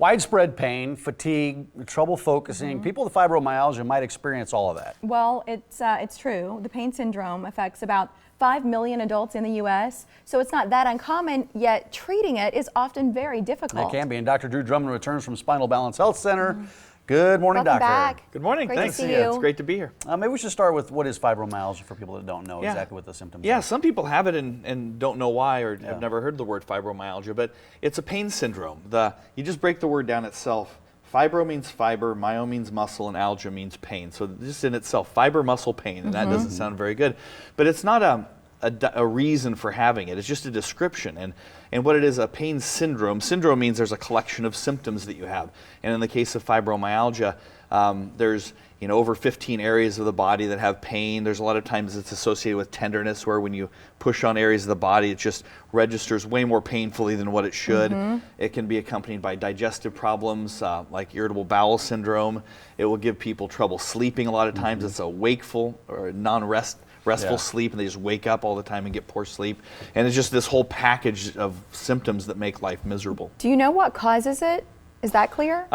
Widespread pain, fatigue, trouble focusing. People with fibromyalgia might experience all of that. Well, it's true. The pain syndrome affects about 5 million adults in the U.S., so it's not that uncommon, yet treating it is often very difficult. It can be. And Dr. Drew Drummond returns from Spinal Balance Health Center. Good morning, Welcome Doctor. back. Good morning. Great Thanks. to see you. It's great to be here. Maybe we should start with what is fibromyalgia for people that don't know exactly what the symptoms are. Some people have it and don't know why or have never heard the word fibromyalgia, but it's a pain syndrome. You just break the word down itself. Fibro means fiber, myo means muscle, and algia means pain. So just in itself, fiber, muscle, pain, and that doesn't sound very good. But it's not a reason for having it. It's just a description. And what it is, a pain syndrome. Syndrome means there's a collection of symptoms that you have. And in the case of fibromyalgia, there's over 15 areas of the body that have pain. There's a lot of times it's associated with tenderness, where when you push on areas of the body, it just registers way more painfully than what it should. It can be accompanied by digestive problems like irritable bowel syndrome. It will give people trouble sleeping a lot of times. It's a wakeful or restful sleep, and they just wake up all the time and get poor sleep. And it's just this whole package of symptoms that make life miserable. Do you know what causes it? Is that clear?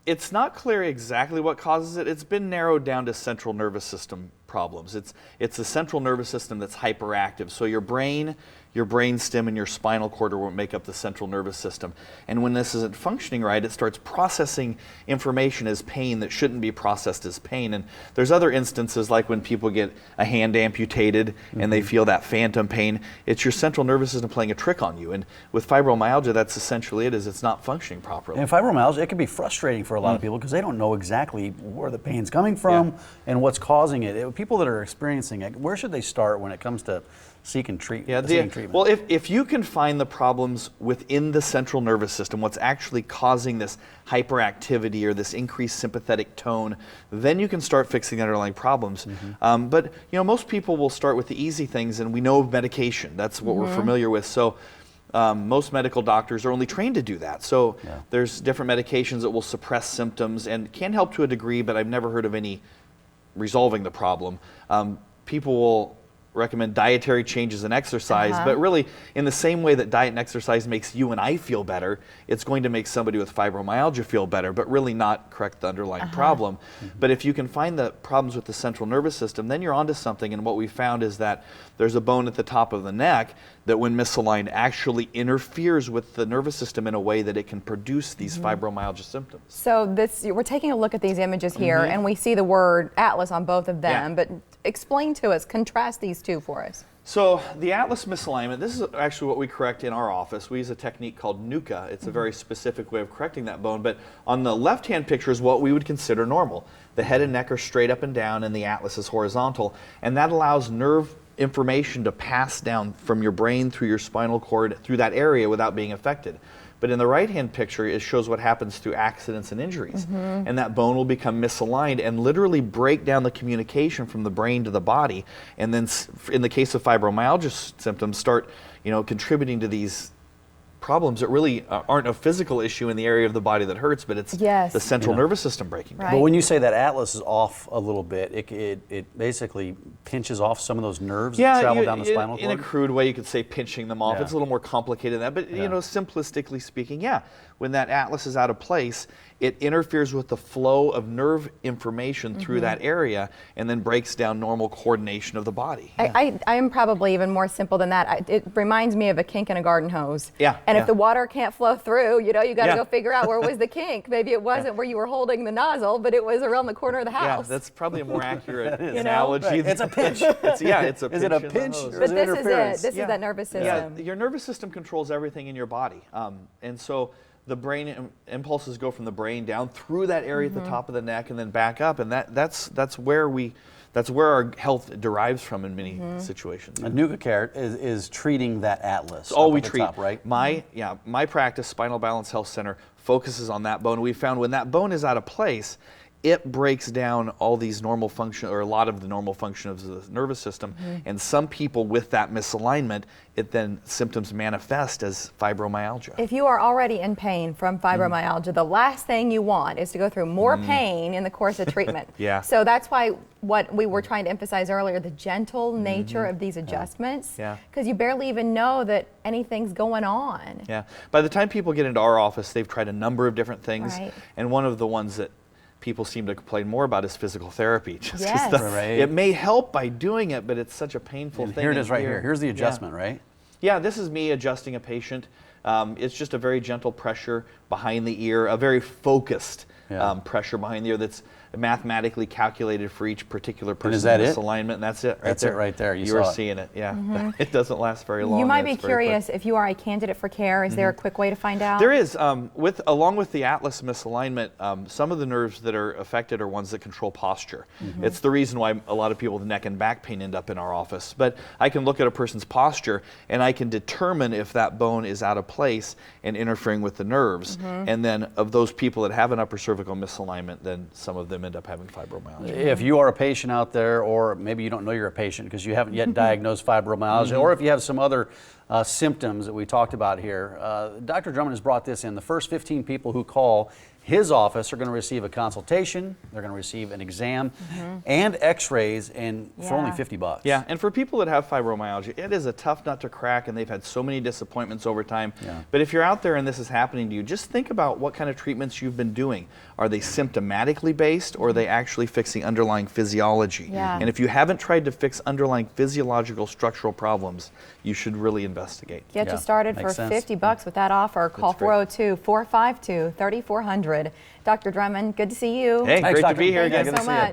It's not clear exactly what causes it. It's been narrowed down to central nervous system problems. It's the central nervous system that's hyperactive. So your brain, your brainstem, and your spinal cord are what make up the central nervous system. And when this isn't functioning right, it starts processing information as pain that shouldn't be processed as pain. And there's other instances, like when people get a hand amputated and they feel that phantom pain. It's your central nervous system playing a trick on you. And with fibromyalgia, that's essentially it, is it's not functioning properly. And fibromyalgia, it can be frustrating for a lot of people because they don't know exactly where the pain's coming from and what's causing it. People that are experiencing it, where should they start when it comes to seeking treatment? Well, if you can find the problems within the central nervous system, what's actually causing this hyperactivity or this increased sympathetic tone, then you can start fixing the underlying problems. But most people will start with the easy things, and we know of medication. That's what we're familiar with. So most medical doctors are only trained to do that. So there's different medications that will suppress symptoms and can help to a degree, but I've never heard of any resolving the problem. People will recommend dietary changes and exercise, but really in the same way that diet and exercise makes you and I feel better, it's going to make somebody with fibromyalgia feel better, but really not correct the underlying problem. But if you can find the problems with the central nervous system, then you're onto something. And what we found is that there's a bone at the top of the neck that, when misaligned, actually interferes with the nervous system in a way that it can produce these fibromyalgia symptoms. So we're taking a look at these images here, and we see the word atlas on both of them, but explain to us, contrast these two for us. So the atlas misalignment, this is actually what we correct in our office. We use a technique called NUCCA. It's a very specific way of correcting that bone, but on the left-hand picture is what we would consider normal. The head and neck are straight up and down, and the atlas is horizontal, and that allows nerve information to pass down from your brain through your spinal cord through that area without being affected. But in the right-hand picture, it shows what happens through accidents and injuries. And that bone will become misaligned and literally break down the communication from the brain to the body. And then in the case of fibromyalgia symptoms, start contributing to these problems that really aren't a physical issue in the area of the body that hurts, but it's the central nervous system breaking down. But when you say that atlas is off a little bit, it basically pinches off some of those nerves that travel down the spinal cord? In a crude way, you could say pinching them off. It's a little more complicated than that, but simplistically speaking, when that atlas is out of place, it interferes with the flow of nerve information through that area and then breaks down normal coordination of the body. I am probably even more simple than that. It reminds me of a kink in a garden hose. And if the water can't flow through, you got to go figure out where was the kink. Maybe it wasn't where you were holding the nozzle, but it was around the corner of the house. That's probably a more accurate analogy. Right. It's a pinch. It's a pinch. Is it a pinch? But this is it. This is that nervous system. Your nervous system controls everything in your body. And so the brain impulses go from the brain down through that area at the top of the neck and then back up, and that's where our health derives from in many situations. And NUCCA care is treating that atlas. So all we treat, top, right? My practice, Spinal Balance Health Center, focuses on that bone. We found when that bone is out of place, it breaks down all these normal function, or a lot of the normal function of the nervous system. And some people with that misalignment, symptoms manifest as fibromyalgia. If you are already in pain from fibromyalgia, the last thing you want is to go through more pain in the course of treatment. So that's why what we were trying to emphasize earlier, the gentle nature of these adjustments, because you barely even know that anything's going on. By the time people get into our office, they've tried a number of different things, and one of the ones that people seem to complain more about is physical therapy. Just 'cause it may help by doing it, but it's such a painful thing. Here it is right here. Here's the adjustment, right? Yeah, this is me adjusting a patient. It's just a very gentle pressure behind the ear, a very focused pressure behind the ear that's mathematically calculated for each particular person's misalignment, and that's it. That's it right there. You are seeing it. It doesn't last very long. You might be curious if you are a candidate for care. Is there a quick way to find out? There is. Along with the atlas misalignment, some of the nerves that are affected are ones that control posture. It's the reason why a lot of people with neck and back pain end up in our office. But I can look at a person's posture and I can determine if that bone is out of place and interfering with the nerves. And then of those people that have an upper cervical misalignment, then some of them end up having fibromyalgia. If you are a patient out there, or maybe you don't know you're a patient because you haven't yet diagnosed fibromyalgia, or if you have some other symptoms that we talked about here, Dr. Drummond has brought this in. The first 15 people who call his office are going to receive a consultation, they're going to receive an exam and x-rays, and for only $50. Yeah, and for people that have fibromyalgia, it is a tough nut to crack, and they've had so many disappointments over time. But if you're out there and this is happening to you, just think about what kind of treatments you've been doing. Are they symptomatically based, or are they actually fixing underlying physiology? And if you haven't tried to fix underlying physiological structural problems, you should really investigate. Get you started for $50 with that offer. Call 402-452-3400. Dr. Drummond, good to see you. Hey, great to be here again. Thank you so much.